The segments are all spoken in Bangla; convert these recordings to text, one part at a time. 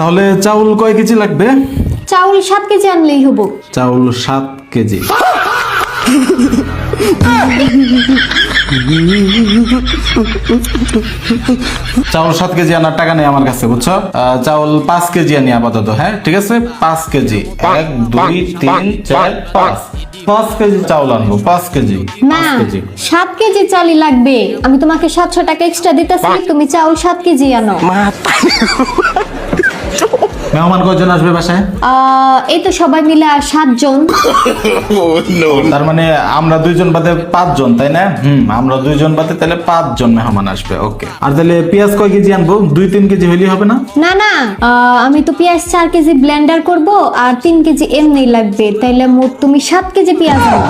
তাহলে চাউল কয় কেজি লাগবে? চাউল 7 কেজি আনলেই হবো। চাউল 7 কেজি। চাউল 7 কেজি আনার টাকা নেই আমার কাছে, বুঝছো? চাউল 5 কেজি আনি আপাতত। হ্যাঁ ঠিক আছে, 5 কেজি। 1 2 3 4 5 কেজি চাউল আনবো। 5 কেজি। না 7 কেজি চালই লাগবে। আমি তোমাকে 700 টাকা এক্সট্রা দিতেছি, তুমি চাউল 7 কেজি আনো। মেহমান কয়জন আসবে বাসায়? এই তো সবাই মিলে 7 জন। তার মানে আমরা 2 জন বাদে 5 জন, তাই না? আমরা 2 জন বাদে তাহলে 5 জন মেহমান আসবে। ওকে। আর তাহলে পেঁয়াজ কয় কেজি আনবো? 2-3 কেজি হইলেই হবে না? না না, আমি তো পেঁয়াজ 4 কেজি ব্লেন্ডার করব আর 3 কেজি এমনি লাগবে, তাইলে মোট তুমি 7 কেজি পেঁয়াজ আনো।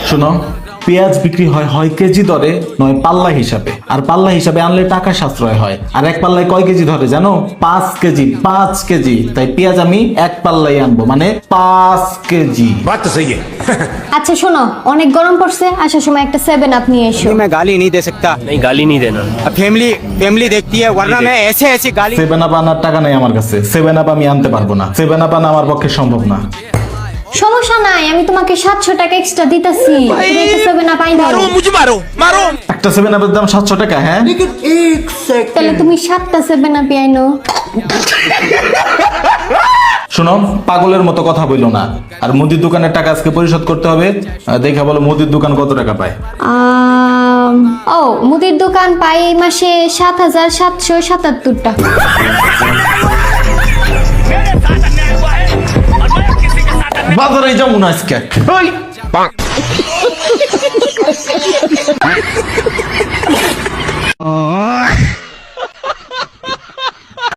শোনো, পেঁয়াজ বিক্রি হয় কেজি দরে, নয় পাল্লা হিসাবে। আর পাল্লা হিসাবে আনলে টাকা সাশ্রয় হয়। আর এক পাল্লায় কয় কেজি ধরে জানো? 5 কেজি। 5 কেজি। তাই পেঁয়াজ আমি এক পাল্লাই আনবো, মানে 5 কেজি। बात तो सही है। আচ্ছা শোনো, অনেক গরম পড়ছে, আসার সময় একটা 7 আপ নিয়ে এসো। मैं गाली नहीं दे सकता। नहीं गाली नहीं देना। अब फैमिली देखती है, वरना मैं ऐसे गाली। 7 আপ আনার টাকা নেই আমার কাছে। 7 আপ আমি আনতে পারবো না। 7 আপ আনা আমার পক্ষে সম্ভব না। সমস্যা নাই, আমি তোমাকে 700 টাকা এক্সট্রা দিতেছি। তুমি একটা 7 আপ আই দাও। मुझे मारो। একটা 7 আপের দাম 700 টাকা? হ্যাঁ তাহলে তুমি 7টা 7 আপ আইনো। শোনো, পাগলের মতো কথা বইলো না। আর মুদির দোকানের টাকা আজকে পরিশোধ করতে হবে। দেখা বলো মুদির দোকান কত টাকা পায়? মুদির দোকান পাই এই মাসে 7,777 টাকা। বাজারে যাবো না আজকে।